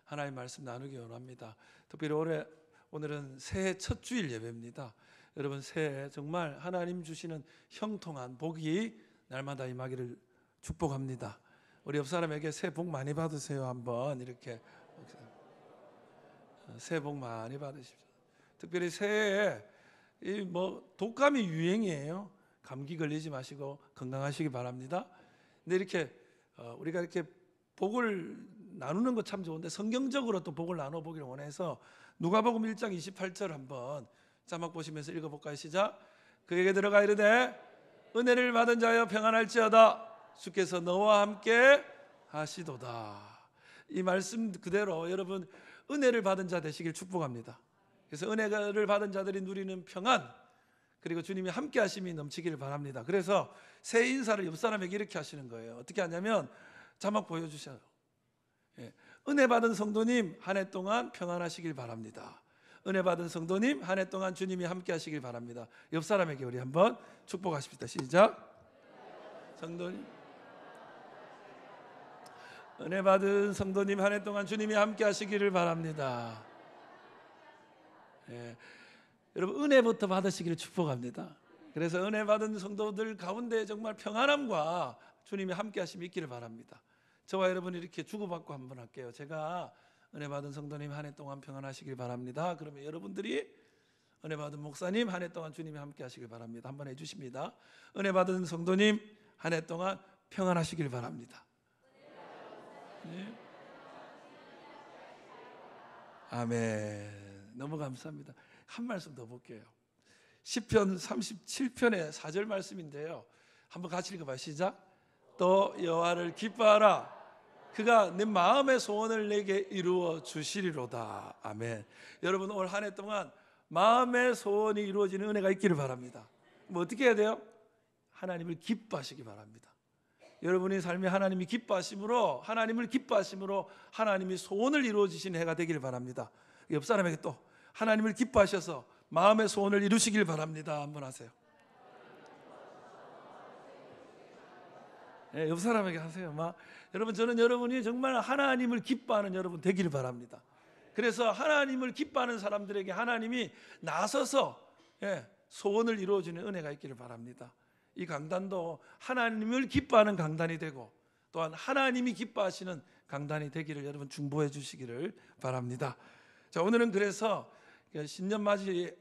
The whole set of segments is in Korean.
하나님 말씀 나누기 원합니다. 특별히 오늘은 새해 첫 주일 예배입니다. 여러분 새해 정말 하나님 주시는 형통한 복이 날마다 임하기를 축복합니다. 우리 옆 사람에게 새해 복 많이 받으세요. 한번 이렇게 새해 복 많이 받으십시오. 특별히 새해에 독감이 유행이에요. 감기 걸리지 마시고 건강하시기 바랍니다. 근데 이렇게 우리가 이렇게 복을 나누는 거 참 좋은데 성경적으로 또 복을 나눠 보기를 원해서 누가복음 1장 28절 한번 자막 보시면서 읽어볼까요? 시작. 그에게 들어가 이르되 은혜를 받은 자여 평안할지어다 주께서 너와 함께 하시도다. 이 말씀 그대로 여러분 은혜를 받은 자 되시길 축복합니다. 그래서 은혜를 받은 자들이 누리는 평안, 그리고 주님이 함께 하심이 넘치기를 바랍니다. 그래서 새 인사를 옆 사람에게 이렇게 하시는 거예요. 어떻게 하냐면 자막 보여주셔요. 은혜 받은 성도님 한 해 동안 평안하시길 바랍니다. 은혜 받은 성도님 한 해 동안 주님이 함께 하시길 바랍니다. 옆 사람에게 우리 한번 축복하십시다. 시작. 성도님, 은혜 받은 성도님 한 해 동안 주님이 함께 하시기를 바랍니다. 여러분 은혜부터 받으시기를 축복합니다. 그래서 은혜 받은 성도들 가운데 정말 평안함과 주님이 함께 하심이 있기를 바랍니다. 저와 여러분이 이렇게 주고받고 한번 할게요. 제가 은혜 받은 성도님 한 해 동안 평안하시길 바랍니다. 그러면 여러분들이 은혜 받은 목사님 한 해 동안 주님이 함께 하시길 바랍니다. 한번 해주십니다. 은혜 받은 성도님 한 해 동안 평안하시길 바랍니다. 네. 아멘. 너무 감사합니다. 한 말씀 더 볼게요. 시편 37편의 4절 말씀인데요. 한번 같이 읽어봐요. 시작. 또 여호와를 기뻐하라. 그가 내 마음의 소원을 내게 이루어 주시리로다. 아멘. 여러분 올 한 해 동안 마음의 소원이 이루어지는 은혜가 있기를 바랍니다. 뭐 어떻게 해야 돼요? 하나님을 기뻐하시기 바랍니다. 여러분의 삶이 하나님을 기뻐하심으로 하나님이 소원을 이루어 주시는 해가 되기를 바랍니다. 옆 사람에게 또 하나님을 기뻐하셔서 마음의 소원을 이루시길 바랍니다. 한번 하세요. 옆 사람에게 하세요. 여러분 저는 여러분이 정말 하나님을 기뻐하는 여러분 되기를 바랍니다. 그래서 하나님을 기뻐하는 사람들에게 하나님이 나서서 소원을 이루어주는 은혜가 있기를 바랍니다. 이 강단도 하나님을 기뻐하는 강단이 되고 또한 하나님이 기뻐하시는 강단이 되기를 여러분 중보해 주시기를 바랍니다. 자, 오늘은 그래서 신년맞이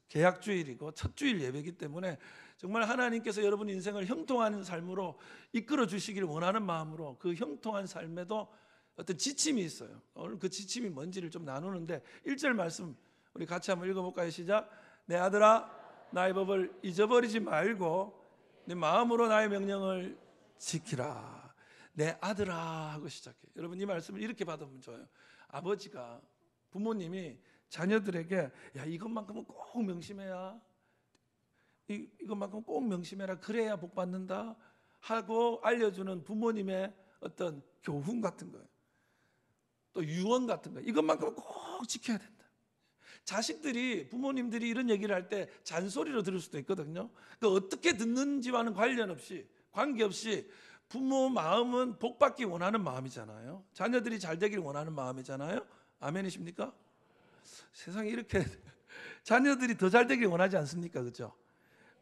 개학주일이고 첫 주일 예배이기 때문에 정말 하나님께서 여러분 인생을 형통한 삶으로 이끌어 주시기를 원하는 마음으로 그 형통한 삶에도 어떤 지침이 있어요. 오늘 그 지침이 뭔지를 좀 나누는데 1절 말씀 우리 같이 한번 읽어볼까요? 시작. 내 아들아 나의 법을 잊어버리지 말고 내 마음으로 나의 명령을 지키라. 내 아들아 하고 시작해요. 여러분 이 말씀을 이렇게 받으면 좋아요. 아버지가 부모님이 자녀들에게 야 이것만큼은 꼭 명심해야 이것만큼 꼭 명심해라 그래야 복 받는다 하고 알려주는 부모님의 어떤 교훈 같은 거예요. 또 유언 같은 거예요. 이것만큼은 꼭 지켜야 된다. 자식들이 부모님들이 이런 얘기를 할 때 잔소리로 들을 수도 있거든요. 그 어떻게 듣는지와는 관계없이 부모 마음은 복 받기 원하는 마음이잖아요. 자녀들이 잘 되길 원하는 마음이잖아요. 아멘이십니까? 세상에 이렇게 자녀들이 더 잘 되길 원하지 않습니까? 그렇죠?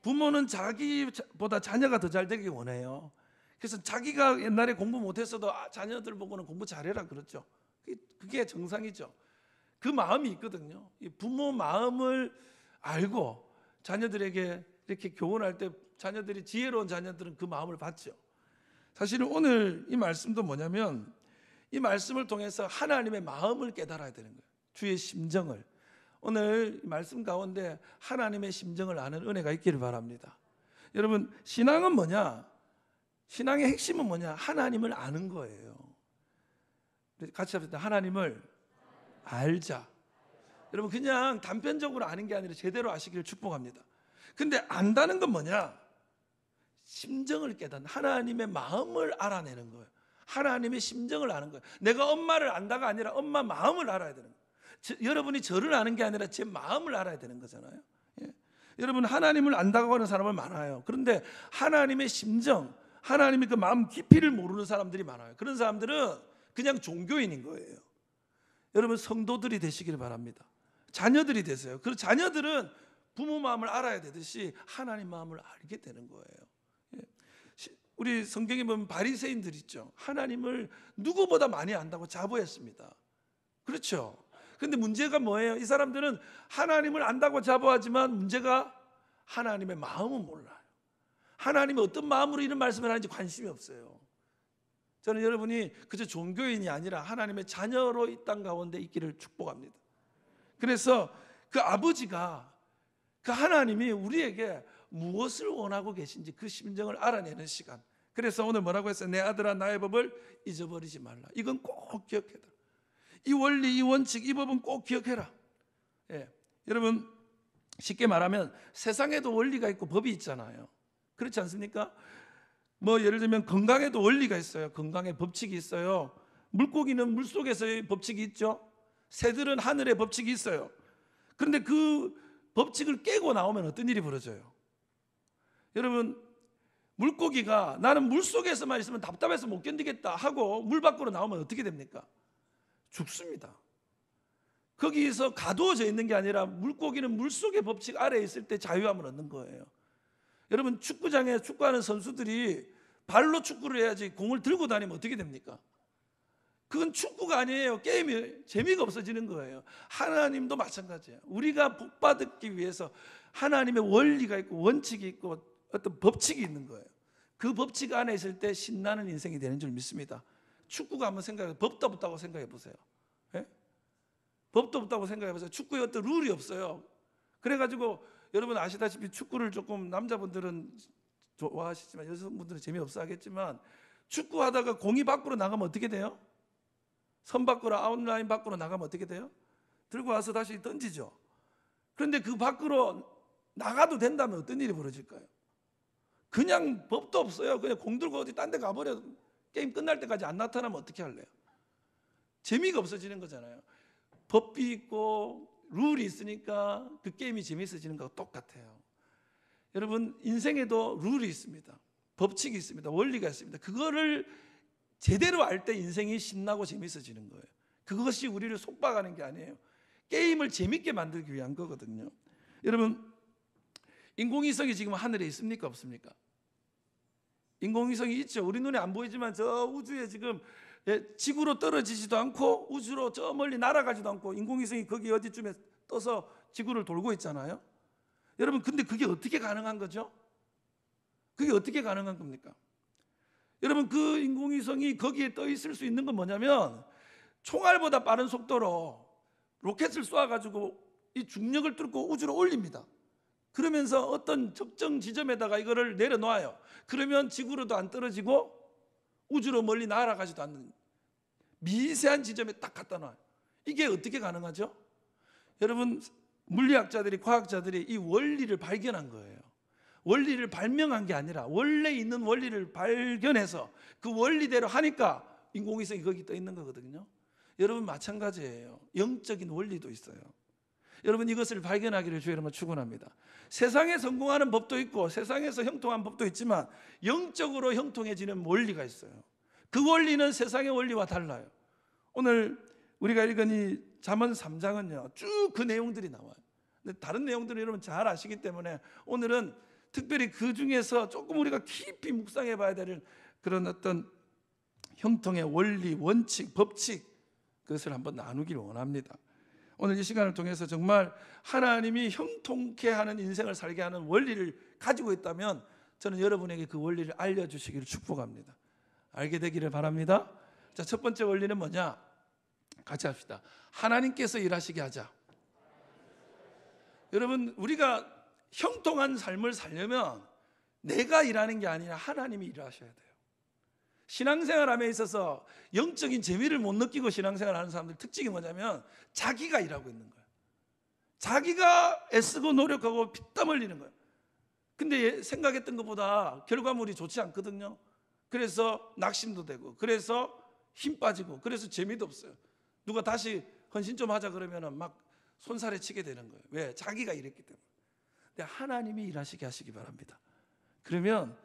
부모는 자기보다 자녀가 더 잘 되길 원해요. 그래서 자기가 옛날에 공부 못했어도 자녀들 보고는 공부 잘해라 그렇죠. 그게 정상이죠. 그 마음이 있거든요. 이 부모 마음을 알고 자녀들에게 이렇게 교훈할 때 자녀들이 지혜로운 자녀들은 그 마음을 받죠. 사실은 오늘 이 말씀도 뭐냐면 이 말씀을 통해서 하나님의 마음을 깨달아야 되는 거예요. 주의 심정을. 오늘 말씀 가운데 하나님의 심정을 아는 은혜가 있기를 바랍니다. 여러분 신앙은 뭐냐? 신앙의 핵심은 뭐냐? 하나님을 아는 거예요. 같이 합시다. 하나님을 알자. 여러분 그냥 단편적으로 아는 게 아니라 제대로 아시기를 축복합니다. 근데 안다는 건 뭐냐? 심정을 깨닫는 하나님의 마음을 알아내는 거예요. 하나님의 심정을 아는 거예요. 내가 엄마를 안다가 아니라 엄마 마음을 알아야 되는 거예요. 여러분이 저를 아는 게 아니라 제 마음을 알아야 되는 거잖아요. 여러분 하나님을 안다고 하는 사람은 많아요. 그런데 하나님의 심정, 하나님의 그 마음 깊이를 모르는 사람들이 많아요. 그런 사람들은 그냥 종교인인 거예요. 여러분 성도들이 되시기를 바랍니다. 자녀들이 되세요. 그 자녀들은 부모 마음을 알아야 되듯이 하나님 마음을 알게 되는 거예요. 우리 성경에 보면 바리새인들 있죠. 하나님을 누구보다 많이 안다고 자부했습니다. 그렇죠. 그런데 문제가 뭐예요? 이 사람들은 하나님을 안다고 자부하지만 문제가 하나님의 마음은 몰라요. 하나님이 어떤 마음으로 이런 말씀을 하는지 관심이 없어요. 저는 여러분이 그저 종교인이 아니라 하나님의 자녀로 이 땅 가운데 있기를 축복합니다. 그래서 그 아버지가, 그 하나님이 우리에게 무엇을 원하고 계신지 그 심정을 알아내는 시간. 그래서 오늘 뭐라고 했어요? 내 아들아 나의 법을 잊어버리지 말라. 이건 꼭 기억해라. 이 원리, 이 원칙, 이 법은 꼭 기억해라. 여러분 쉽게 말하면 세상에도 원리가 있고 법이 있잖아요. 그렇지 않습니까? 뭐 예를 들면 건강에도 원리가 있어요. 건강에 법칙이 있어요. 물고기는 물속에서의 법칙이 있죠. 새들은 하늘의 법칙이 있어요. 그런데 그 법칙을 깨고 나오면 어떤 일이 벌어져요? 여러분 물고기가 나는 물속에서만 있으면 답답해서 못 견디겠다 하고 물 밖으로 나오면 어떻게 됩니까? 죽습니다. 거기서 가두어져 있는 게 아니라 물고기는 물속의 법칙 아래에 있을 때 자유함을 얻는 거예요. 여러분 축구장에 축구하는 선수들이 발로 축구를 해야지 공을 들고 다니면 어떻게 됩니까? 그건 축구가 아니에요. 게임이 재미가 없어지는 거예요. 하나님도 마찬가지예요. 우리가 복 받기 위해서 하나님의 원리가 있고 원칙이 있고 어떤 법칙이 있는 거예요. 그 법칙 안에 있을 때 신나는 인생이 되는 줄 믿습니다. 축구가 한번 생각해, 법도 없다고 생각해 보세요. 예? 법도 없다고 생각해 보세요. 축구에 어떤 룰이 없어요. 그래가지고 여러분 아시다시피 축구를 조금 남자분들은 좋아하시지만 여성분들은 재미없어 하겠지만 축구하다가 공이 밖으로 나가면 어떻게 돼요? 선 밖으로 아웃라인 밖으로 나가면 어떻게 돼요? 들고 와서 다시 던지죠. 그런데 그 밖으로 나가도 된다면 어떤 일이 벌어질까요? 그냥 법도 없어요. 그냥 공 들고 어디 딴 데 가버려. 게임 끝날 때까지 안 나타나면 어떻게 할래요? 재미가 없어지는 거잖아요. 법이 있고 룰이 있으니까 그 게임이 재미있어지는 거하고 똑같아요. 여러분 인생에도 룰이 있습니다. 법칙이 있습니다. 원리가 있습니다. 그거를 제대로 알 때 인생이 신나고 재미있어지는 거예요. 그것이 우리를 속박하는 게 아니에요. 게임을 재밌게 만들기 위한 거거든요. 여러분 인공위성이 지금 하늘에 있습니까? 없습니까? 인공위성이 있죠. 우리 눈에 안 보이지만 저 우주에 지금 지구로 떨어지지도 않고 우주로 저 멀리 날아가지도 않고 인공위성이 거기 어디쯤에 떠서 지구를 돌고 있잖아요. 여러분 근데 그게 어떻게 가능한 거죠? 그게 어떻게 가능한 겁니까? 여러분 그 인공위성이 거기에 떠 있을 수 있는 건 뭐냐면 총알보다 빠른 속도로 로켓을 쏘아가지고 이 중력을 뚫고 우주로 올립니다. 그러면서 어떤 적정 지점에다가 이거를 내려놓아요. 그러면 지구로도 안 떨어지고 우주로 멀리 날아가지도 않는 미세한 지점에 딱 갖다 놔요. 이게 어떻게 가능하죠? 여러분 물리학자들이 과학자들이 이 원리를 발견한 거예요. 원리를 발명한 게 아니라 원래 있는 원리를 발견해서 그 원리대로 하니까 인공위성이 거기 떠 있는 거거든요. 여러분 마찬가지예요. 영적인 원리도 있어요. 여러분 이것을 발견하기를 주의 이름으로 축원합니다. 세상에 성공하는 법도 있고 세상에서 형통한 법도 있지만 영적으로 형통해지는 원리가 있어요. 그 원리는 세상의 원리와 달라요. 오늘 우리가 읽은 이 잠언 3장은요 쭉 그 내용들이 나와요. 근데 다른 내용들은 여러분 잘 아시기 때문에 오늘은 특별히 그 중에서 조금 우리가 깊이 묵상해 봐야 될 그런 어떤 형통의 원리, 원칙, 법칙 그것을 한번 나누기를 원합니다. 오늘 이 시간을 통해서 정말 하나님이 형통케 하는 인생을 살게 하는 원리를 가지고 있다면 저는 여러분에게 그 원리를 알려주시기를 축복합니다. 알게 되기를 바랍니다. 자, 첫 번째 원리는 뭐냐? 같이 합시다. 하나님께서 일하시게 하자. 여러분 우리가 형통한 삶을 살려면 내가 일하는 게 아니라 하나님이 일하셔야 돼요. 신앙생활함에 있어서 영적인 재미를 못 느끼고 신앙생활하는 사람들 특징이 뭐냐면 자기가 일하고 있는 거예요. 자기가 애쓰고 노력하고 피땀 흘리는 거예요. 근데 생각했던 것보다 결과물이 좋지 않거든요. 그래서 낙심도 되고 그래서 힘 빠지고 그래서 재미도 없어요. 누가 다시 헌신 좀 하자 그러면 막 손살에 치게 되는 거예요. 왜? 자기가 일했기 때문에. 근데 하나님이 일하시게 하시기 바랍니다. 그러면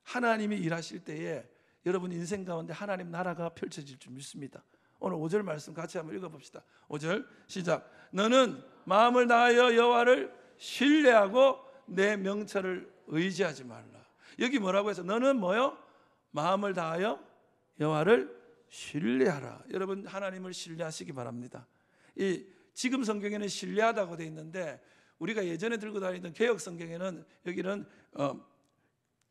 하나님이 일하실 때에 여러분 인생 가운데 하나님 나라가 펼쳐질 줄 믿습니다. 오늘 5절 말씀 같이 한번 읽어봅시다. 5절 시작. 너는 마음을 다하여 여호와를 신뢰하고 내 명철을 의지하지 말라. 여기 뭐라고 해서 너는 뭐요? 마음을 다하여 여호와를 신뢰하라. 여러분 하나님을 신뢰하시기 바랍니다. 이 지금 성경에는 신뢰하다고 되어 있는데 우리가 예전에 들고 다니던 개혁 성경에는 여기는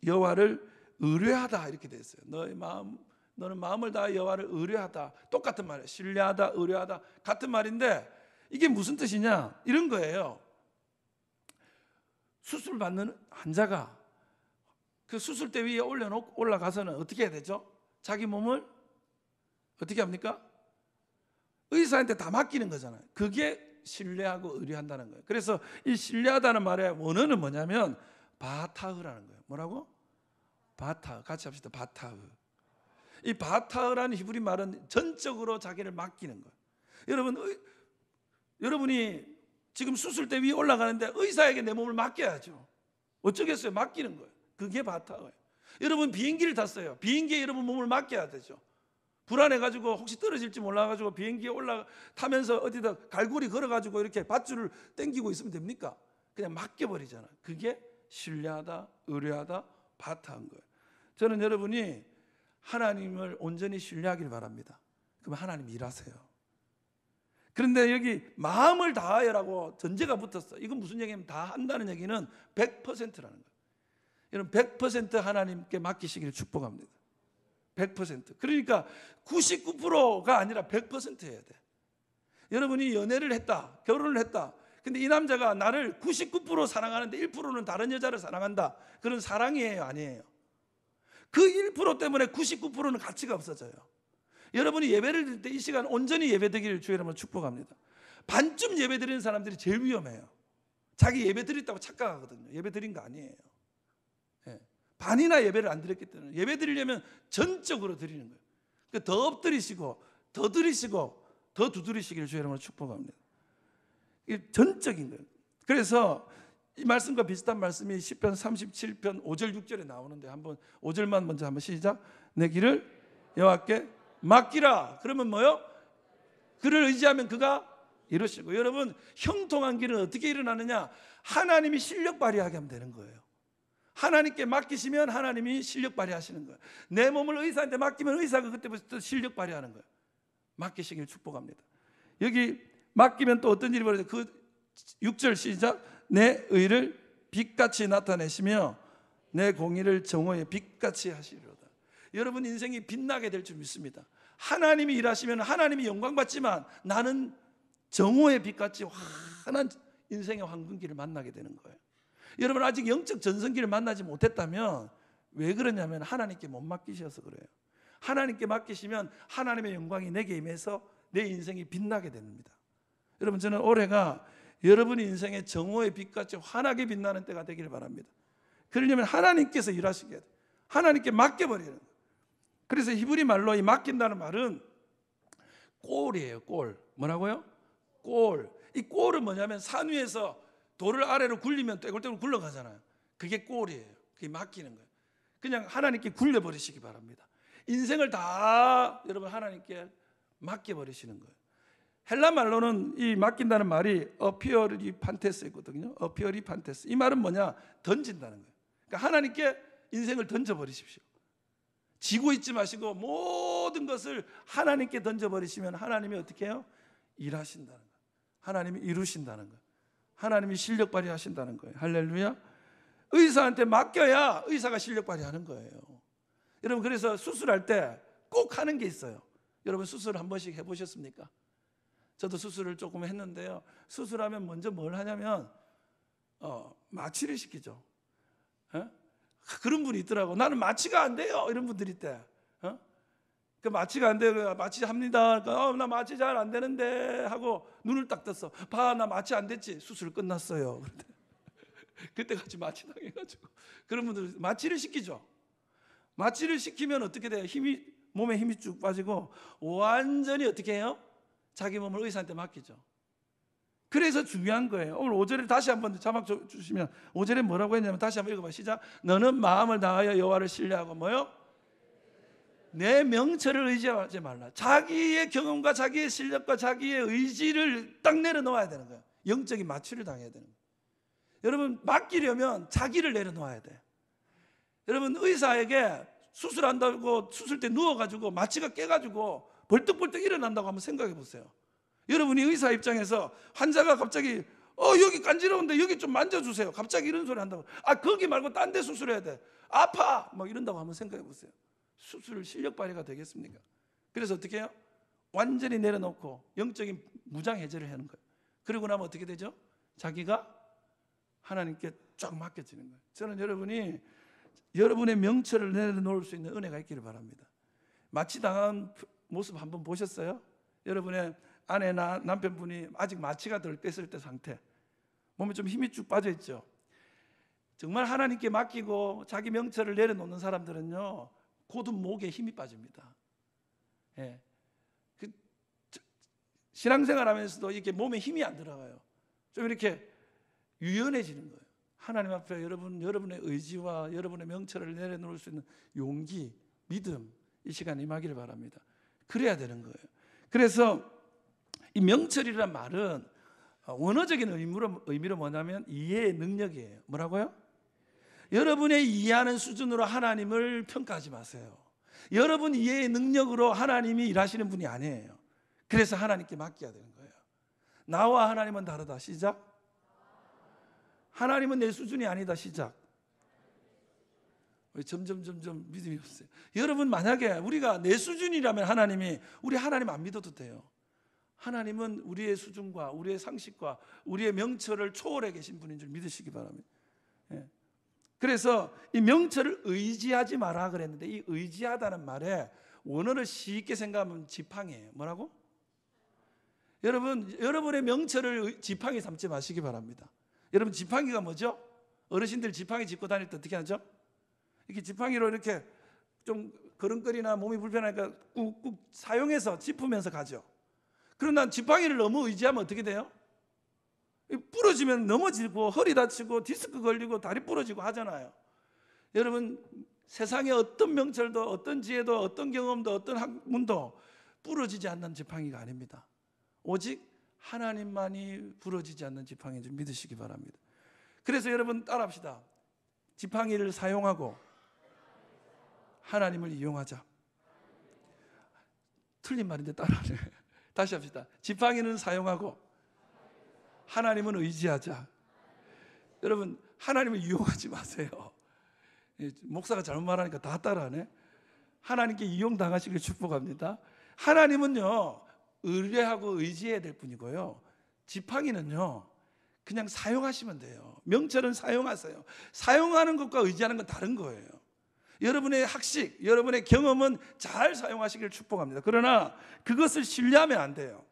여호와를 의뢰하다 이렇게 되어 있어요. 너는 마음을 다하여 여호와를 의뢰하다. 똑같은 말이에요. 신뢰하다, 의뢰하다 같은 말인데 이게 무슨 뜻이냐? 이런 거예요. 수술 받는 환자가 그 수술대 위에 올라가서는 어떻게 해야 되죠? 자기 몸을 어떻게 합니까? 의사한테 다 맡기는 거잖아요. 그게 신뢰하고 의뢰한다는 거예요. 그래서 이 신뢰하다는 말의 원어는 뭐냐면 바타흐라는 거예요. 뭐라고? 바타흐. 같이 합시다. 바타흐. 이 바타흐라는 히브리 말은 전적으로 자기를 맡기는 거예요. 여러분이 지금 수술대 위에 올라가는데 의사에게 내 몸을 맡겨야죠. 어쩌겠어요? 맡기는 거예요. 그게 바타흐예요. 여러분 비행기를 탔어요. 비행기에 여러분 몸을 맡겨야 되죠. 불안해가지고 혹시 떨어질지 몰라가지고 비행기에 타면서 어디다 갈고리 걸어가지고 이렇게 밧줄을 당기고 있으면 됩니까? 그냥 맡겨버리잖아요. 그게 신뢰하다, 의뢰하다, 바타한 거예요. 저는 여러분이 하나님을 온전히 신뢰하길 바랍니다. 그럼 하나님 일하세요. 그런데 여기 마음을 다하여라고 전제가 붙었어. 이건 무슨 얘기냐면 다 한다는 얘기는 100%라는 거예요. 여러분 100% 하나님께 맡기시기를 축복합니다. 100%. 그러니까 99%가 아니라 100% 해야 돼. 여러분이 연애를 했다, 결혼을 했다. 근데 이 남자가 나를 99% 사랑하는데 1%는 다른 여자를 사랑한다. 그런 사랑이에요, 아니에요? 그 1% 때문에 99%는 가치가 없어져요. 여러분이 예배를 드릴 때 이 시간 온전히 예배드리기를 주의 이름으로 축복합니다. 반쯤 예배드리는 사람들이 제일 위험해요. 자기 예배드렸다고 착각하거든요. 예배드린 거 아니에요. 반이나 예배를 안 드렸기 때문에 예배 드리려면 전적으로 드리는 거예요. 그러니까 더 엎드리시고 더 드리시고 더 두드리시기를 주의 이름으로 축복합니다. 이게 전적인 거예요. 그래서 이 말씀과 비슷한 말씀이 시편 37편 5절 6절에 나오는데 한번 5절만 먼저 한번 시작. 내 길을 여호와께 맡기라. 그러면 뭐요? 그를 의지하면 그가 이루시고. 여러분 형통한 길은 어떻게 일어나느냐? 하나님이 실력 발휘하게 하면 되는 거예요. 하나님께 맡기시면 하나님이 실력 발휘하시는 거예요. 내 몸을 의사한테 맡기면 의사가 그때부터 실력 발휘하는 거예요. 맡기시길 축복합니다. 여기 맡기면 또 어떤 일이 벌어져요? 그 6절 시작. 내 의를 빛같이 나타내시며 내 공의를 정오의 빛같이 하시리로다. 여러분 인생이 빛나게 될 줄 믿습니다. 하나님이 일하시면 하나님이 영광 받지만 나는 정오의 빛같이 환한 인생의 황금길을 만나게 되는 거예요. 여러분 아직 영적 전성기를 만나지 못했다면 왜 그러냐면 하나님께 못 맡기셔서 그래요. 하나님께 맡기시면 하나님의 영광이 내게 임해서 내 인생이 빛나게 됩니다. 여러분 저는 올해가 여러분 인생의 정오의 빛같이 환하게 빛나는 때가 되기를 바랍니다. 그러려면 하나님께서 일하시게 돼요. 하나님께 맡겨버리는 거예요. 그래서 히브리 말로 이 맡긴다는 말은 꼴이에요. 꼴. 뭐라고요? 꼴. 이 꼴은 뭐냐면 산 위에서 돌을 아래로 굴리면 떼굴떼굴 굴러가잖아요. 그게 꼴이에요. 그게 맡기는 거예요. 그냥 하나님께 굴려버리시기 바랍니다. 인생을 다 여러분 하나님께 맡겨버리시는 거예요. 헬라 말로는 이 맡긴다는 말이 어피어리판테스거든요. 어피어리판테스. 이 말은 뭐냐? 던진다는 거예요. 그러니까 하나님께 인생을 던져버리십시오. 지고 있지 마시고 모든 것을 하나님께 던져버리시면 하나님이 어떻게 해요? 일하신다는 거예요. 하나님이 이루신다는 거예요. 하나님이 실력 발휘하신다는 거예요. 할렐루야. 의사한테 맡겨야 의사가 실력 발휘하는 거예요. 여러분 그래서 수술할 때 꼭 하는 게 있어요. 여러분 수술 한 번씩 해보셨습니까? 저도 수술을 조금 했는데요. 수술하면 먼저 뭘 하냐면 마취를 시키죠. 그런 분이 있더라고. 나는 마취가 안 돼요. 이런 분들이 있대. 그 마취가 안 돼요. 마취합니다. 그러니까 나 마취 잘 안 되는데 하고 눈을 딱 떴어. 봐, 나 마취 안 됐지. 수술 끝났어요. 그때 같이 마취 당해가지고 그런 분들 마취를 시키죠. 마취를 시키면 어떻게 돼요? 몸에 힘이 쭉 빠지고 완전히 어떻게 해요? 자기 몸을 의사한테 맡기죠. 그래서 중요한 거예요. 오늘 5절에 다시 한번 자막 주시면 5절에 뭐라고 했냐면 다시 한번 읽어봐. 시작. 너는 마음을 다하여 여호와를 신뢰하고 뭐요? 내 명철을 의지하지 말라. 자기의 경험과 자기의 실력과 자기의 의지를 딱 내려놓아야 되는 거예요. 영적인 마취를 당해야 되는 거예요. 여러분, 맡기려면 자기를 내려놓아야 돼. 여러분, 의사에게 수술한다고 수술대 누워가지고 마취가 깨가지고 벌떡벌떡 일어난다고 한번 생각해 보세요. 여러분이 의사 입장에서 환자가 갑자기 여기 간지러운데 여기 좀 만져주세요. 갑자기 이런 소리 한다고. 거기 말고 딴 데 수술해야 돼. 아파! 막 이런다고 한번 생각해 보세요. 수술 실력 발휘가 되겠습니까? 그래서 어떻게 해요? 완전히 내려놓고 영적인 무장 해제를 하는 거예요. 그러고 나면 어떻게 되죠? 자기가 하나님께 쫙 맡겨지는 거예요. 저는 여러분이 여러분의 명철을 내려놓을 수 있는 은혜가 있기를 바랍니다. 마취당한 모습 한번 보셨어요? 여러분의 아내나 남편분이 아직 마취가 덜 뺐을 때 상태, 몸에 좀 힘이 쭉 빠져 있죠. 정말 하나님께 맡기고 자기 명철을 내려놓는 사람들은요, 곧은 목에 힘이 빠집니다. 예. 신앙생활하면서도 이렇게 몸에 힘이 안 들어가요. 좀 이렇게 유연해지는 거예요. 하나님 앞에 여러분의 의지와 여러분의 명철을 내려놓을 수 있는 용기, 믿음, 이 시간에 임하기를 바랍니다. 그래야 되는 거예요. 그래서 이 명철이란 말은 원어적인 의미로 뭐냐면 이해의 능력이에요. 뭐라고요? 여러분의 이해하는 수준으로 하나님을 평가하지 마세요. 여러분 이해의 능력으로 하나님이 일하시는 분이 아니에요. 그래서 하나님께 맡겨야 되는 거예요. 나와 하나님은 다르다. 시작. 하나님은 내 수준이 아니다. 시작. 왜 점점 믿음이 없어요? 여러분, 만약에 우리가 내 수준이라면 우리 하나님 안 믿어도 돼요. 하나님은 우리의 수준과 우리의 상식과 우리의 명철을 초월해 계신 분인 줄 믿으시기 바랍니다. 예. 그래서 이 명철을 의지하지 마라 그랬는데, 이 의지하다는 말에 원어를 쉽게 생각하면 지팡이에요. 뭐라고? 여러분의 명철을 지팡이 삼지 마시기 바랍니다. 여러분, 지팡이가 뭐죠? 어르신들 지팡이 짚고 다닐 때 어떻게 하죠? 이렇게 지팡이로 이렇게 좀 걸음걸이나 몸이 불편하니까 꾹꾹 사용해서 짚으면서 가죠. 그러나 지팡이를 너무 의지하면 어떻게 돼요? 부러지면 넘어지고 허리 다치고 디스크 걸리고 다리 부러지고 하잖아요. 여러분, 세상에 어떤 명철도 어떤 지혜도 어떤 경험도 어떤 학문도 부러지지 않는 지팡이가 아닙니다. 오직 하나님만이 부러지지 않는 지팡이인 줄 믿으시기 바랍니다. 그래서 여러분 따라합시다. 지팡이를 사용하고 하나님을 이용하자. 틀린 말인데 따라하네. 다시 합시다. 지팡이는 사용하고 하나님은 의지하자. 여러분, 하나님을 이용하지 마세요. 목사가 잘못 말하니까 다 따라하네. 하나님께 이용당하시길 축복합니다. 하나님은요, 의뢰하고 의지해야 될 뿐이고요, 지팡이는요 그냥 사용하시면 돼요. 명철은 사용하세요. 사용하는 것과 의지하는 건 다른 거예요. 여러분의 학식, 여러분의 경험은 잘 사용하시길 축복합니다. 그러나 그것을 신뢰하면 안 돼요.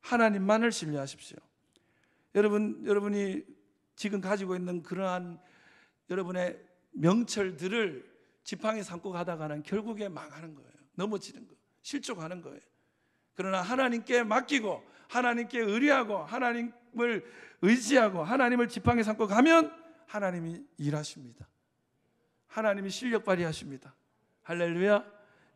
하나님만을 신뢰하십시오. 여러분이 지금 가지고 있는 그러한 여러분의 명철들을 지팡이 삼고 가다가는 결국에 망하는 거예요. 넘어지는 거예요. 실족하는 거예요. 그러나 하나님께 맡기고 하나님께 의뢰하고 하나님을 의지하고 하나님을 지팡이 삼고 가면 하나님이 일하십니다. 하나님이 실력 발휘하십니다. 할렐루야.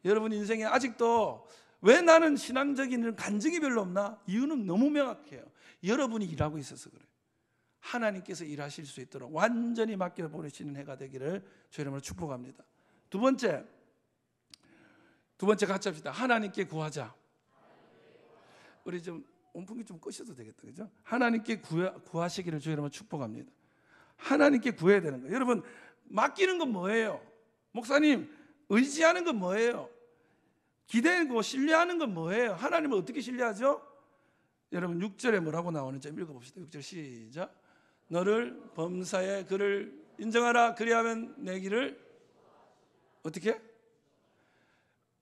여러분 인생에 아직도 왜 나는 신앙적인 간증이 별로 없나? 이유는 너무 명확해요. 여러분이 일하고 있어서 그래요. 하나님께서 일하실 수 있도록 완전히 맡겨버리시는 해가 되기를 주의 이름으로 축복합니다. 두 번째 같이 합시다. 하나님께 구하자. 우리 좀 온풍기 좀 끄셔도 되겠다, 그죠? 하나님께 구하시기를 주의 이름으로 축복합니다. 하나님께 구해야 되는 거예요. 여러분, 맡기는 건 뭐예요? 목사님, 의지하는 건 뭐예요? 기대고 신뢰하는 건 뭐예요? 하나님을 어떻게 신뢰하죠? 여러분 6절에 뭐라고 나오는지 읽어봅시다. 6절 시작. 너를 범사에 그를 인정하라. 그리하면 내 길을 어떻게?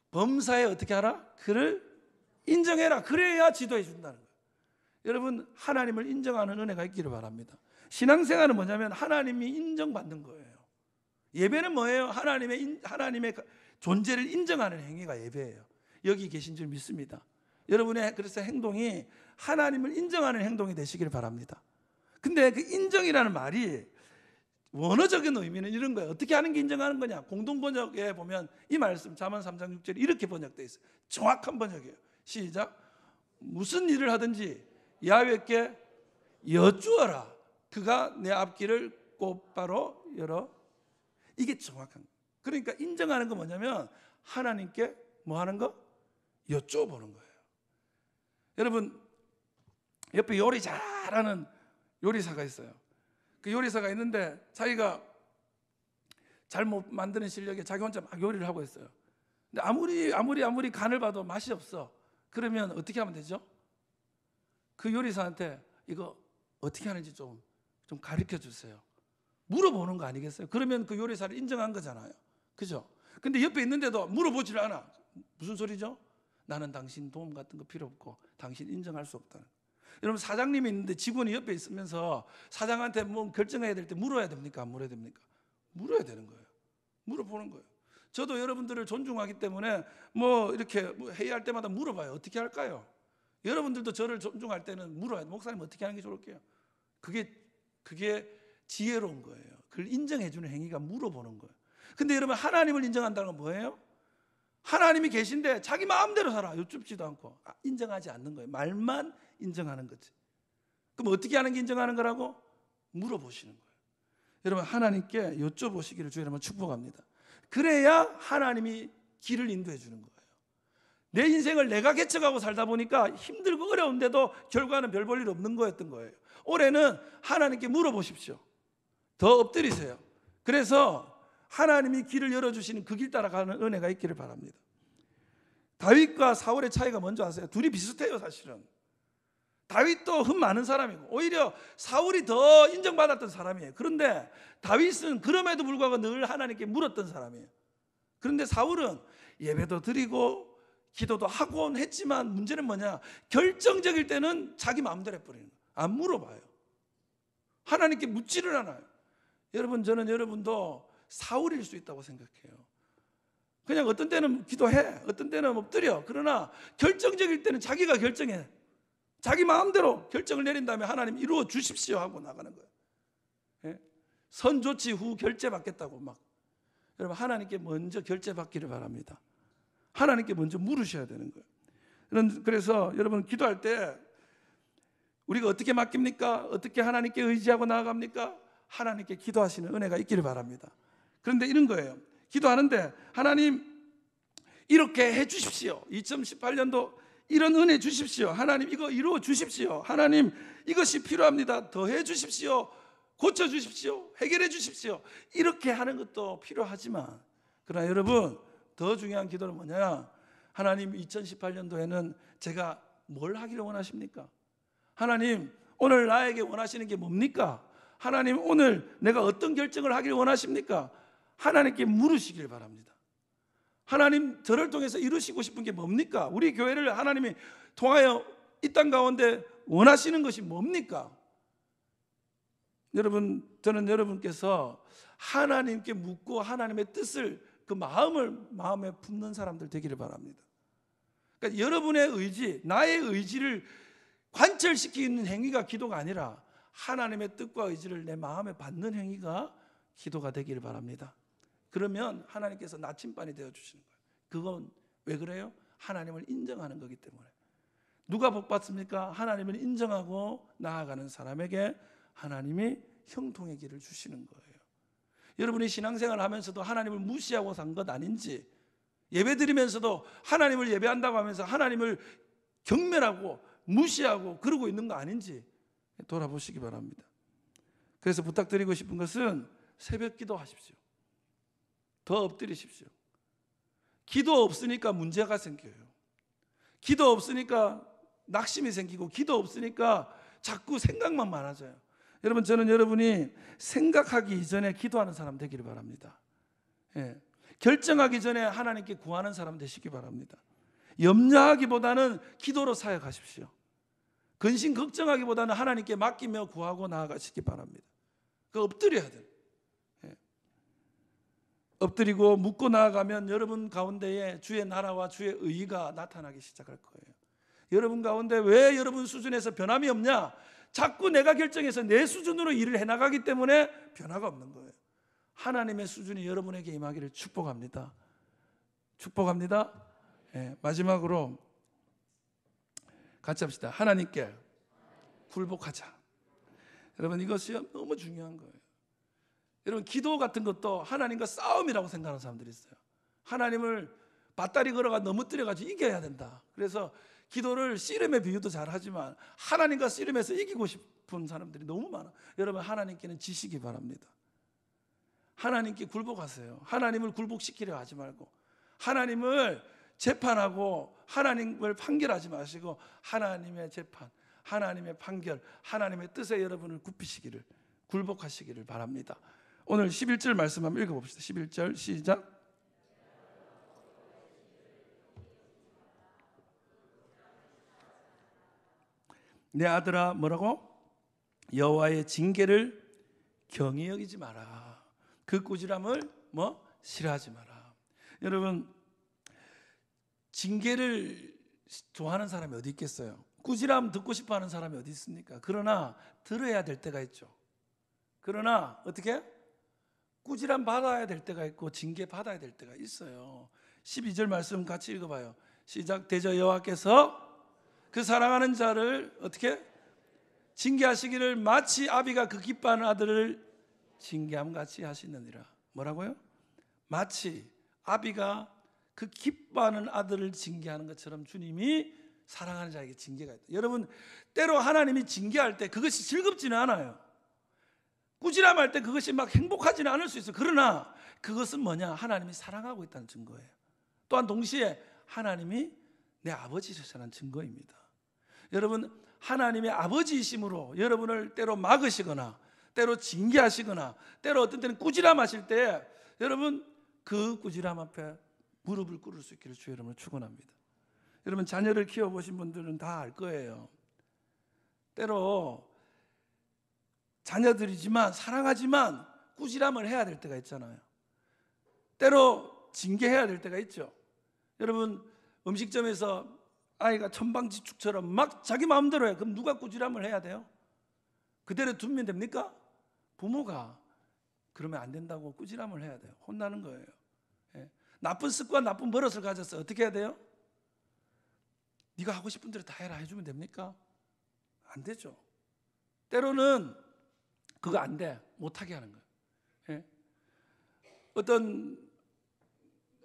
범사에 어떻게 하라? 그를 인정해라. 그래야 지도해 준다는 거예요. 여러분, 하나님을 인정하는 은혜가 있기를 바랍니다. 신앙생활은 뭐냐면 하나님이 인정받는 거예요. 예배는 뭐예요? 하나님의 존재를 인정하는 행위가 예배예요. 여기 계신 줄 믿습니다. 여러분의 그래서 행동이 하나님을 인정하는 행동이 되시기를 바랍니다. 근데 그 인정이라는 말이 원어적인 의미는 이런 거예요. 어떻게 하는 게 인정하는 거냐? 공동번역에 보면 이 말씀 잠언 3장 6절에 이렇게 번역되어 있어요. 정확한 번역이에요. 시작. 무슨 일을 하든지 야훼께 여쭈어라. 그가 내 앞길을 곧바로 열어. 이게 정확한 거예요. 그러니까 인정하는 건 뭐냐면 하나님께 뭐 하는 거? 여쭤보는 거예요. 여러분 옆에 요리 잘하는 요리사가 있어요. 그 요리사가 있는데 자기가 잘 못 만드는 실력에 자기 혼자 막 요리를 하고 있어요. 근데 아무리 간을 봐도 맛이 없어. 그러면 어떻게 하면 되죠? 그 요리사한테 이거 어떻게 하는지 좀 가르쳐 주세요. 물어보는 거 아니겠어요? 그러면 그 요리사를 인정한 거잖아요. 그죠? 근데 옆에 있는데도 물어보질 않아. 무슨 소리죠? 나는 당신 도움 같은 거 필요 없고 당신 인정할 수 없다는. 여러분 사장님이 있는데 직원이 옆에 있으면서 사장한테 뭐 결정해야 될 때 물어야 됩니까? 안 물어야 됩니까? 물어야 되는 거예요. 물어보는 거예요. 저도 여러분들을 존중하기 때문에 뭐 이렇게 회의할 때마다 물어봐요. 어떻게 할까요? 여러분들도 저를 존중할 때는 물어야 돼요. 목사님 어떻게 하는 게 좋을까요? 그게 지혜로운 거예요. 그걸 인정해주는 행위가 물어보는 거예요. 근데 여러분 하나님을 인정한다는 건 뭐예요? 하나님이 계신데 자기 마음대로 살아. 여쭙지도 않고 인정하지 않는 거예요. 말만 인정하는 거지. 그럼 어떻게 하는 게 인정하는 거라고? 물어보시는 거예요. 여러분 하나님께 여쭤보시기를 주의 이름으로 축복합니다. 그래야 하나님이 길을 인도해 주는 거예요. 내 인생을 내가 개척하고 살다 보니까 힘들고 어려운데도 결과는 별 볼 일 없는 거였던 거예요. 올해는 하나님께 물어보십시오. 더 엎드리세요. 그래서 하나님이 길을 열어주시는 그 길 따라가는 은혜가 있기를 바랍니다. 다윗과 사울의 차이가 뭔지 아세요? 둘이 비슷해요. 사실은 다윗도 흠 많은 사람이고 오히려 사울이 더 인정받았던 사람이에요. 그런데 다윗은 그럼에도 불구하고 늘 하나님께 물었던 사람이에요. 그런데 사울은 예배도 드리고 기도도 하곤 했지만 문제는 뭐냐? 결정적일 때는 자기 마음대로 해버리는 거예요. 안 물어봐요. 하나님께 묻지를 않아요. 여러분 저는 여러분도 사울일 수 있다고 생각해요. 그냥 어떤 때는 기도해, 어떤 때는 엎드려. 그러나 결정적일 때는 자기가 결정해. 자기 마음대로 결정을 내린 다음에 하나님 이루어 주십시오 하고 나가는 거예요. 예? 선 조치 후 결제 받겠다고 막. 여러분 하나님께 먼저 결제 받기를 바랍니다. 하나님께 먼저 물으셔야 되는 거예요. 그래서 여러분 기도할 때 우리가 어떻게 맡깁니까? 어떻게 하나님께 의지하고 나아갑니까? 하나님께 기도하시는 은혜가 있기를 바랍니다. 그런데 이런 거예요. 기도하는데 하나님 이렇게 해 주십시오. 2018년도 이런 은혜 주십시오. 하나님 이거 이루어 주십시오. 하나님 이것이 필요합니다. 더 해 주십시오. 고쳐 주십시오. 해결해 주십시오. 이렇게 하는 것도 필요하지만 그러나 여러분 더 중요한 기도는 뭐냐? 하나님 2018년도에는 제가 뭘 하기를 원하십니까? 하나님 오늘 나에게 원하시는 게 뭡니까? 하나님 오늘 내가 어떤 결정을 하기를 원하십니까? 하나님께 물으시길 바랍니다. 하나님 저를 통해서 이루시고 싶은 게 뭡니까? 우리 교회를 하나님이 통하여 이 땅 가운데 원하시는 것이 뭡니까? 여러분 저는 여러분께서 하나님께 묻고 하나님의 뜻을 그 마음에 품는 사람들 되기를 바랍니다. 그러니까 여러분의 의지, 나의 의지를 관철시키는 행위가 기도가 아니라 하나님의 뜻과 의지를 내 마음에 받는 행위가 기도가 되기를 바랍니다. 그러면 하나님께서 나침반이 되어주시는 거예요. 그건 왜 그래요? 하나님을 인정하는 거기 때문에. 누가 복 받습니까? 하나님을 인정하고 나아가는 사람에게 하나님이 형통의 길을 주시는 거예요. 여러분이 신앙생활을 하면서도 하나님을 무시하고 산 것 아닌지, 예배 드리면서도 하나님을 예배한다고 하면서 하나님을 경멸하고 무시하고 그러고 있는 거 아닌지 돌아보시기 바랍니다. 그래서 부탁드리고 싶은 것은 새벽 기도하십시오. 더 엎드리십시오. 기도 없으니까 문제가 생겨요. 기도 없으니까 낙심이 생기고 기도 없으니까 자꾸 생각만 많아져요. 여러분 저는 여러분이 생각하기 이전에 기도하는 사람 되기를 바랍니다. 예. 결정하기 전에 하나님께 구하는 사람 되시기 바랍니다. 염려하기보다는 기도로 사역하십시오. 근심 걱정하기보다는 하나님께 맡기며 구하고 나아가시기 바랍니다. 그 엎드려야 돼요. 예. 엎드리고 묻고 나아가면 여러분 가운데에 주의 나라와 주의 의가 나타나기 시작할 거예요. 여러분 가운데 왜 여러분 수준에서 변함이 없냐? 자꾸 내가 결정해서 내 수준으로 일을 해나가기 때문에 변화가 없는 거예요. 하나님의 수준이 여러분에게 임하기를 축복합니다. 축복합니다. 예, 마지막으로 같이 합시다. 하나님께 굴복하자. 여러분, 이것이 너무 중요한 거예요. 여러분, 기도 같은 것도 하나님과 싸움이라고 생각하는 사람들이 있어요. 하나님을 밧다리 걸어가 넘어뜨려가지고 이겨야 된다. 그래서 기도를 씨름의 비유도 잘하지만 하나님과 씨름해서 이기고 싶은 사람들이 너무 많아. 여러분, 하나님께는 지시기 바랍니다. 하나님께 굴복하세요. 하나님을 굴복시키려 하지 말고, 하나님을 재판하고 하나님을 판결하지 마시고, 하나님의 재판, 하나님의 판결, 하나님의 뜻에 여러분을 굽히시기를, 굴복하시기를 바랍니다. 오늘 11절 말씀 한번 읽어봅시다. 11절 시작. 내 아들아, 뭐라고? 여호와의 징계를 경히 여기지 마라. 그 꾸지람을 싫어하지 마라. 여러분, 징계를 좋아하는 사람이 어디 있겠어요? 꾸지람 듣고 싶어하는 사람이 어디 있습니까? 그러나 들어야 될 때가 있죠. 그러나 어떻게? 꾸지람 받아야 될 때가 있고 징계 받아야 될 때가 있어요. 12절 말씀 같이 읽어봐요. 시작. 대저 여호와께서 그 사랑하는 자를 어떻게? 징계하시기를 마치 아비가 그 기뻐하는 아들을 징계함 같이 하시느니라. 뭐라고요? 마치 아비가 그 기뻐하는 아들을 징계하는 것처럼 주님이 사랑하는 자에게 징계가 있다. 여러분, 때로 하나님이 징계할 때 그것이 즐겁지는 않아요. 꾸지람할 때 그것이 막 행복하지는 않을 수 있어요. 그러나 그것은 뭐냐? 하나님이 사랑하고 있다는 증거예요. 또한 동시에 하나님이 내 아버지시라는 증거입니다. 여러분, 하나님의 아버지이심으로 여러분을 때로 막으시거나 때로 징계하시거나 때로 어떤 때는 꾸지람하실 때 여러분, 그 꾸지람 앞에 무릎을 꿇을 수 있기를 주 여러분을 축원합니다. 여러분, 자녀를 키워보신 분들은 다 알 거예요. 때로 자녀들이지만 사랑하지만 꾸지람을 해야 될 때가 있잖아요. 때로 징계해야 될 때가 있죠. 여러분, 음식점에서 아이가 천방지축처럼 막 자기 마음대로 해. 그럼 누가 꾸지람을 해야 돼요? 그대로 두면 됩니까? 부모가 그러면 안 된다고 꾸지람을 해야 돼요. 혼나는 거예요. 예. 나쁜 습관, 나쁜 버릇을 가졌어. 어떻게 해야 돼요? 네가 하고 싶은 대로 다 해라 해주면 됩니까? 안 되죠. 때로는 그거 안 돼. 못하게 하는 거예요. 예. 어떤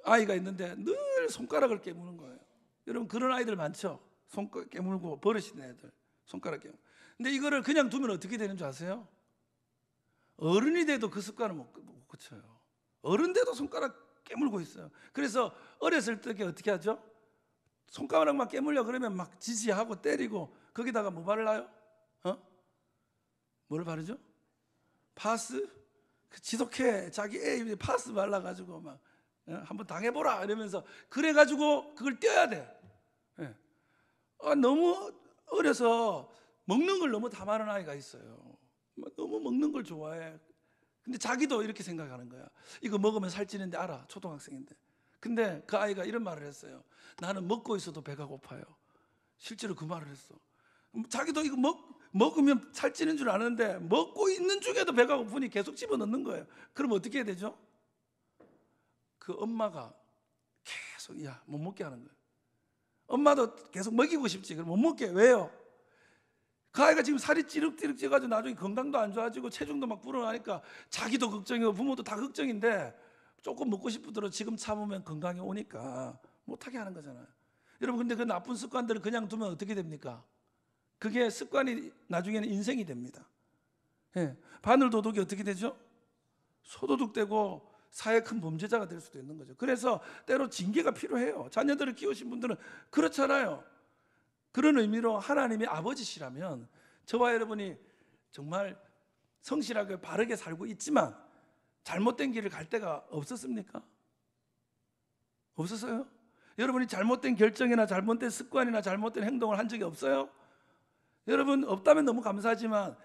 아이가 있는데 늘 손가락을 깨무는 거예요. 여러분, 그런 아이들 많죠? 손가락 깨물고 버릇이 된 애들, 손가락 깨물고. 근데 이거를 그냥 두면 어떻게 되는 줄 아세요? 어른이 돼도 그 습관을 못 고쳐요. 어른 돼도 손가락 깨물고 있어요. 그래서 어렸을 때 어떻게 하죠? 손가락만 깨물려 그러면 막 지지하고 때리고, 거기다가 뭐 바르나요? 뭘 바르죠? 파스? 지독해. 자기 애 입에 파스 발라가지고 막 한번 당해보라 이러면서, 그래가지고 그걸 떼어야 돼. 예. 너무 어려서 먹는 걸 너무 다 많은 아이가 있어요. 너무 먹는 걸 좋아해. 근데 자기도 이렇게 생각하는 거야. 이거 먹으면 살찌는데 알아. 초등학생인데. 근데 그 아이가 이런 말을 했어요. 나는 먹고 있어도 배가 고파요. 실제로 그 말을 했어. 자기도 이거 먹으면 살찌는 줄 아는데 먹고 있는 중에도 배가 고프니 계속 집어넣는 거예요. 그럼 어떻게 해야 되죠? 그 엄마가 계속 못 먹게 하는 거예요. 엄마도 계속 먹이고 싶지. 그럼 못 먹게. 왜요? 그 아이가 지금 살이 찌륵찌륵 쪄가지고 나중에 건강도 안 좋아지고 체중도 막 불어나니까 자기도 걱정이고 부모도 다 걱정인데, 조금 먹고 싶더라도 지금 참으면 건강이 오니까 못하게 하는 거잖아요. 여러분, 근데 그 나쁜 습관들을 그냥 두면 어떻게 됩니까? 그게 습관이 나중에는 인생이 됩니다. 예. 바늘도둑이 어떻게 되죠? 소도둑되고 사회 큰 범죄자가 될 수도 있는 거죠. 그래서 때로 징계가 필요해요. 자녀들을 키우신 분들은 그렇잖아요. 그런 의미로 하나님이 아버지시라면 저와 여러분이 정말 성실하게 바르게 살고 있지만 잘못된 길을 갈 때가 없었습니까? 없었어요? 여러분이 잘못된 결정이나 잘못된 습관이나 잘못된 행동을 한 적이 없어요? 여러분, 없다면 너무 감사하지만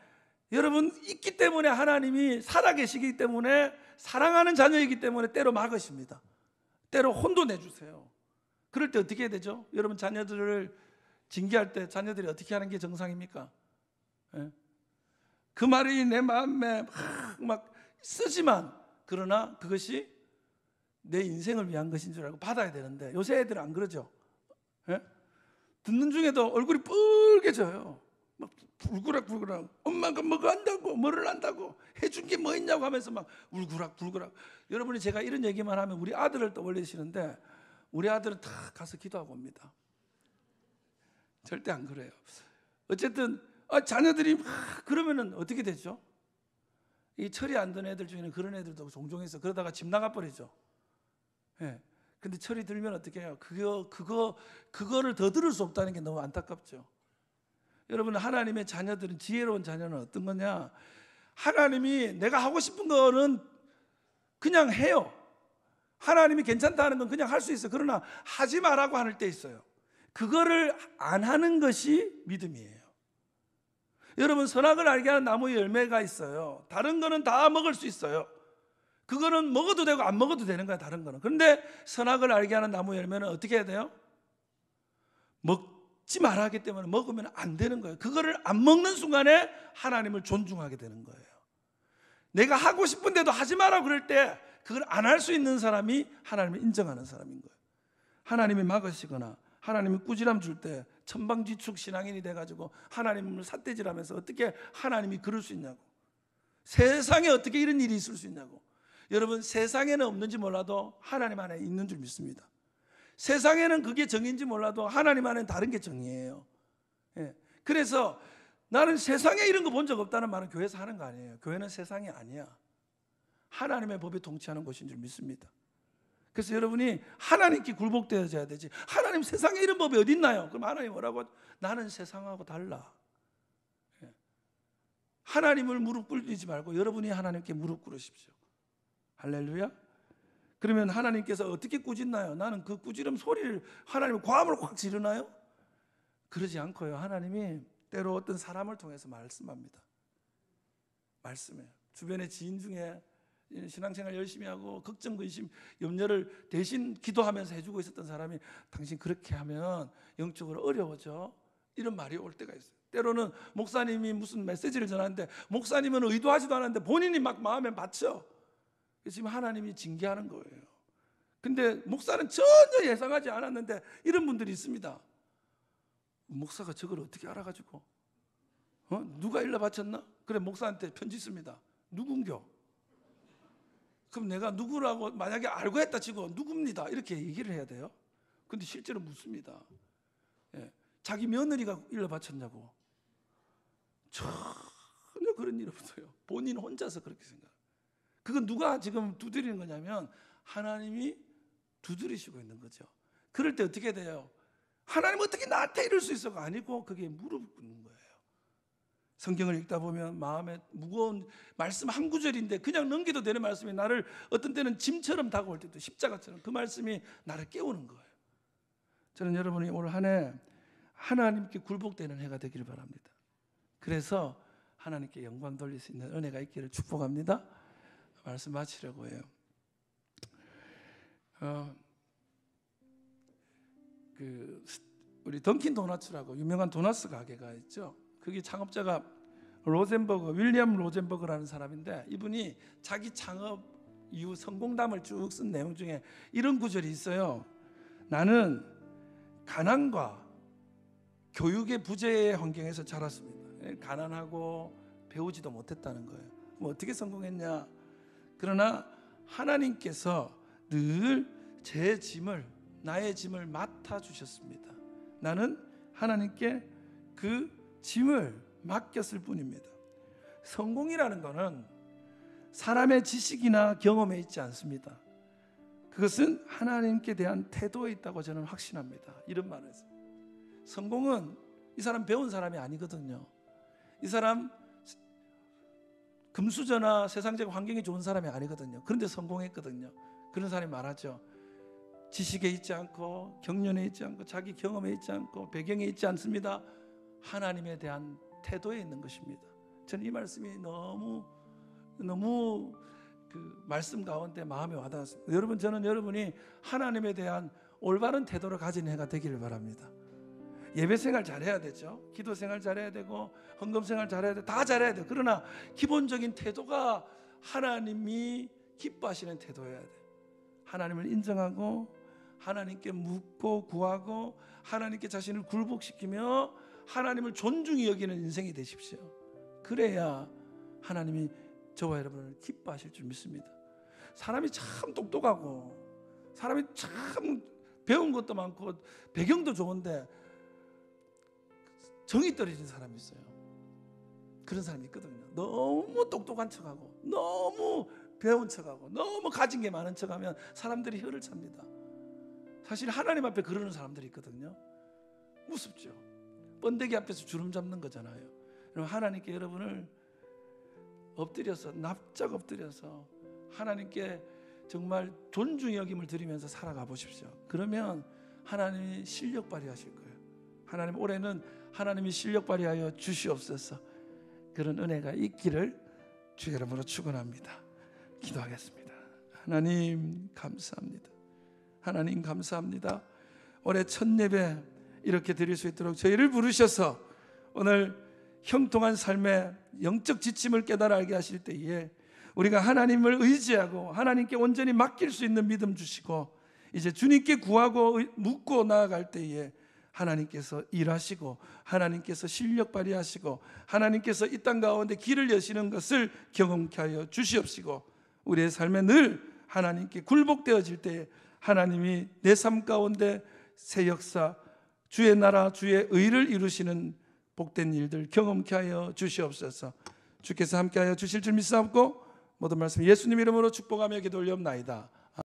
여러분 있기 때문에, 하나님이 살아계시기 때문에, 사랑하는 자녀이기 때문에 때로 막으십니다. 때로 혼도 내주세요. 그럴 때 어떻게 해야 되죠? 여러분, 자녀들을 징계할 때 자녀들이 어떻게 하는 게 정상입니까? 예? 그 말이 내 마음에 막 쓰지만 그러나 그것이 내 인생을 위한 것인 줄 알고 받아야 되는데 요새 애들은 안 그러죠. 예? 듣는 중에도 얼굴이 붉게져요. 막 불그락불그락 엄마가 뭐가 한다고 뭐를 한다고 해준 게 뭐 있냐고 하면서 막 울그락불그락. 여러분이 제가 이런 얘기만 하면 우리 아들을 떠올리시는데 우리 아들은 다 가서 기도하고 옵니다. 절대 안 그래요. 어쨌든 자녀들이 막 그러면은 어떻게 되죠? 이 철이 안 든 애들 중에는 그런 애들도 종종 있어. 그러다가 집 나가버리죠. 예. 근데 철이 들면 어떻게 해요? 그거를 더 들을 수 없다는 게 너무 안타깝죠. 여러분, 하나님의 자녀들은, 지혜로운 자녀는 어떤 거냐? 하나님이 내가 하고 싶은 거는 그냥 해요. 하나님이 괜찮다는 건 그냥 할 수 있어요. 그러나 하지 말라고 할 때 있어요. 그거를 안 하는 것이 믿음이에요. 여러분, 선악을 알게 하는 나무의 열매가 있어요. 다른 거는 다 먹을 수 있어요. 그거는 먹어도 되고 안 먹어도 되는 거야, 다른 거는. 그런데 선악을 알게 하는 나무 열매는 어떻게 해야 돼요? 먹지 말아야 하기 때문에 먹으면 안 되는 거예요. 그거를 안 먹는 순간에 하나님을 존중하게 되는 거예요. 내가 하고 싶은데도 하지 마라 그럴 때 그걸 안 할 수 있는 사람이 하나님을 인정하는 사람인 거예요. 하나님이 막으시거나 하나님이 꾸지람 줄 때 천방지축 신앙인이 돼가지고 하나님을 삿대질하면서 어떻게 하나님이 그럴 수 있냐고, 세상에 어떻게 이런 일이 있을 수 있냐고. 여러분, 세상에는 없는지 몰라도 하나님 안에 있는 줄 믿습니다. 세상에는 그게 정의인지 몰라도 하나님 안에는 다른 게 정의예요. 예. 그래서 나는 세상에 이런 거 본 적 없다는 말은 교회에서 하는 거 아니에요. 교회는 세상이 아니야. 하나님의 법에 통치하는 곳인 줄 믿습니다. 그래서 여러분이 하나님께 굴복되어져야 되지. 하나님, 세상에 이런 법이 어디 있나요? 그럼 하나님 뭐라고? 나는 세상하고 달라. 예. 하나님을 무릎 꿇리지 말고 여러분이 하나님께 무릎 꿇으십시오. 할렐루야. 그러면 하나님께서 어떻게 꾸짖나요? 나는 그 꾸지름 소리를 하나님의 과음을 확 지르나요? 그러지 않고요. 하나님이 때로 어떤 사람을 통해서 말씀합니다. 말씀해요. 주변의 지인 중에 신앙생활 열심히 하고 걱정, 근심, 염려를 대신 기도하면서 해주고 있었던 사람이 당신 그렇게 하면 영적으로 어려워져, 이런 말이 올 때가 있어요. 때로는 목사님이 무슨 메시지를 전하는데 목사님은 의도하지도 않았는데 본인이 막 마음에 받쳐. 지금 하나님이 징계하는 거예요. 근데 목사는 전혀 예상하지 않았는데 이런 분들이 있습니다. 목사가 저걸 어떻게 알아가지고 누가 일러 바쳤나? 그래, 목사한테 편지 씁니다. 누군겨? 그럼 내가 누구라고 만약에 알고 했다 치고 누굽니다 이렇게 얘기를 해야 돼요. 근데 실제로 묻습니다. 예. 자기 며느리가 일러 바쳤냐고. 전혀 그런 일 없어요. 본인 혼자서 그렇게 생각해요. 그건 누가 지금 두드리는 거냐면 하나님이 두드리시고 있는 거죠. 그럴 때 어떻게 돼요? 하나님 어떻게 나한테 이럴 수 있어가 아니고 그게 무릎 꿇는 거예요. 성경을 읽다 보면 마음에 무거운 말씀 한 구절인데 그냥 넘겨도 되는 말씀이 나를 어떤 때는 짐처럼 다가올 때도 십자가처럼 그 말씀이 나를 깨우는 거예요. 저는 여러분이 올 한 해 하나님께 굴복되는 해가 되기를 바랍니다. 그래서 하나님께 영광 돌릴 수 있는 은혜가 있기를 축복합니다. 말씀 마치려고 해요. 우리 던킨 도너츠라고 유명한 도너츠 가게가 있죠. 그게 창업자가 윌리엄 로젠버그라는 사람인데 이분이 자기 창업 이후 성공담을 쭉 쓴 내용 중에 이런 구절이 있어요. 나는 가난과 교육의 부재의 환경에서 자랐습니다. 가난하고 배우지도 못했다는 거예요. 그럼 어떻게 성공했냐? 그러나 하나님께서 늘 제 짐을, 나의 짐을 맡아주셨습니다. 나는 하나님께 그 짐을 맡겼을 뿐입니다. 성공이라는 것은 사람의 지식이나 경험에 있지 않습니다. 그것은 하나님께 대한 태도에 있다고 저는 확신합니다. 이런 말을 했어요. 성공은 이 사람 배운 사람이 아니거든요. 이 사람 금수저나 세상적 환경이 좋은 사람이 아니거든요. 그런데 성공했거든요. 그런 사람이 말하죠. 지식에 있지 않고 경륜에 있지 않고 자기 경험에 있지 않고 배경에 있지 않습니다. 하나님에 대한 태도에 있는 것입니다. 저는 이 말씀이 너무 그 말씀 가운데 마음에 와닿았습니다. 여러분, 저는 여러분이 하나님에 대한 올바른 태도를 가진 해가 되기를 바랍니다. 예배 생활 잘해야 되죠. 기도 생활 잘해야 되고 헌금 생활 잘해야 돼. 다 잘해야 돼. 그러나 기본적인 태도가 하나님이 기뻐하시는 태도여야 돼. 하나님을 인정하고 하나님께 묻고 구하고 하나님께 자신을 굴복시키며 하나님을 존중히 여기는 인생이 되십시오. 그래야 하나님이 저와 여러분을 기뻐하실 줄 믿습니다. 사람이 참 똑똑하고 사람이 참 배운 것도 많고 배경도 좋은데 정이 떨어진 사람이 있어요. 그런 사람이 있거든요. 너무 똑똑한 척하고 너무 배운 척하고 너무 가진 게 많은 척하면 사람들이 혀를 찹니다. 사실 하나님 앞에 그러는 사람들이 있거든요. 무섭죠. 번데기 앞에서 주름 잡는 거잖아요. 여러분, 하나님께 여러분을 엎드려서 납작 엎드려서 하나님께 정말 존중의 여김을 드리면서 살아가 보십시오. 그러면 하나님이 실력 발휘하실 거예요. 하나님, 올해는 하나님이 실력 발휘하여 주시옵소서. 그런 은혜가 있기를 주의 이름으로 축원합니다. 기도하겠습니다. 하나님 감사합니다. 하나님 감사합니다. 올해 첫 예배 이렇게 드릴 수 있도록 저희를 부르셔서 오늘 형통한 삶의 영적 지침을 깨달아 알게 하실 때에 우리가 하나님을 의지하고 하나님께 온전히 맡길 수 있는 믿음 주시고 이제 주님께 구하고 묻고 나아갈 때에 하나님께서 일하시고 하나님께서 실력 발휘하시고 하나님께서 이 땅 가운데 길을 여시는 것을 경험케 하여 주시옵시고 우리의 삶에 늘 하나님께 굴복되어질 때에 하나님이 내 삶 가운데 새 역사, 주의 나라, 주의 의를 이루시는 복된 일들 경험케 하여 주시옵소서. 주께서 함께하여 주실 줄 믿사옵고 모든 말씀 예수님 이름으로 축복하며 기도 올리옵나이다.